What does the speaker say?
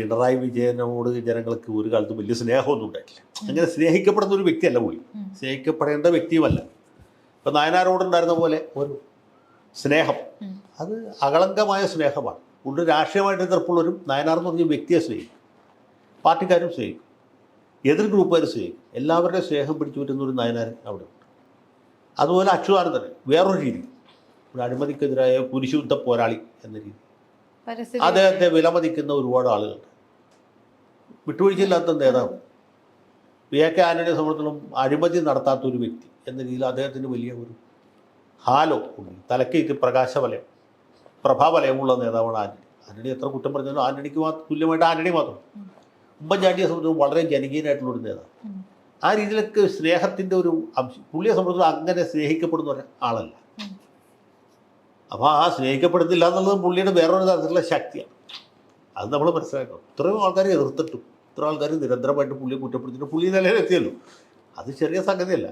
പിണറായി വിജയനോട് ജനങ്ങൾക്ക് ഒരു കാലത്തും വലിയ സ്നേഹമൊന്നും ഉണ്ടായിട്ടില്ല. അങ്ങനെ സ്നേഹിക്കപ്പെടുന്ന ഒരു വ്യക്തിയല്ല പുള്ളി, സ്നേഹിക്കപ്പെടേണ്ട വ്യക്തിയുമല്ല. ഇപ്പം നായനാരോടുണ്ടായിരുന്ന പോലെ ഒരു സ്നേഹം, അത് അകളങ്കമായ സ്നേഹമാണ്. പുള്ളി രാഷ്ട്രീയമായിട്ട് എതിർപ്പുള്ളവരും നായനാർ എന്ന് പറഞ്ഞ വ്യക്തിയെ സ്നേഹിക്കും, പാർട്ടിക്കാരും സ്നേഹിക്കും, എതിർ ഗ്രൂപ്പുകാരും സ്നേഹിക്കും. എല്ലാവരുടെയും സ്നേഹം പിടിച്ചു പറ്റുന്ന ഒരു നായനാർ അവിടെ ഉണ്ട്. അതുപോലെ അച്യുതാനന്ദൻ വേറൊരു രീതി, ഒരു അഴിമതിക്കെതിരായ കുരിശുദ്ധ പോരാളി എന്ന രീതി, അദ്ദേഹത്തെ വിലമതിക്കുന്ന ഒരുപാട് ആളുകളുണ്ട്. വിട്ടുവീഴ്ചയില്ലാത്ത നേതാവ്. AK ആന്റണിയെ സംബന്ധിച്ചിടത്തോളം അഴിമതി നടത്താത്തൊരു വ്യക്തി എന്ന രീതിയിൽ അദ്ദേഹത്തിന് വലിയ ഒരു ഹാലോ ഉണ്ട്. തലക്കേക്ക് പ്രകാശവലയം, പ്രഭാവലയമുള്ള നേതാവാണ് ആന്റണി. ആന്റണി എത്ര കുറ്റം പറഞ്ഞാലും ആന്റണിക്ക് തുല്യമായിട്ട് ആന്റണി മാത്രം. ഉമ്മൻചാണ്ടിയെ സംബന്ധിച്ചും വളരെ ജനകീയനായിട്ടുള്ളൊരു നേതാവ്. ആ രീതിയിലൊക്കെ സ്നേഹത്തിൻ്റെ ഒരു അംശം. പുള്ളിയെ സംബന്ധിച്ചിടത്തോളം അങ്ങനെ സ്നേഹിക്കപ്പെടുന്ന ഒരാളല്ല. അപ്പോൾ ആ സ്നേഹിക്കപ്പെടുന്നില്ല എന്നുള്ളത് പുള്ളിയുടെ വേറൊരു തരത്തിലുള്ള ശക്തിയാണ്. അത് നമ്മൾ മനസ്സിലാക്കണം. ഇത്രയും ആൾക്കാരെ എതിർത്തിട്ടും ഇത്ര ആൾക്കാർ നിരന്തരമായിട്ട് പുള്ളിയെ കുറ്റപ്പെടുത്തിയിട്ട് പുള്ളി നിലയിലെത്തിയല്ലോ, അത് ചെറിയ സംഗതിയല്ല.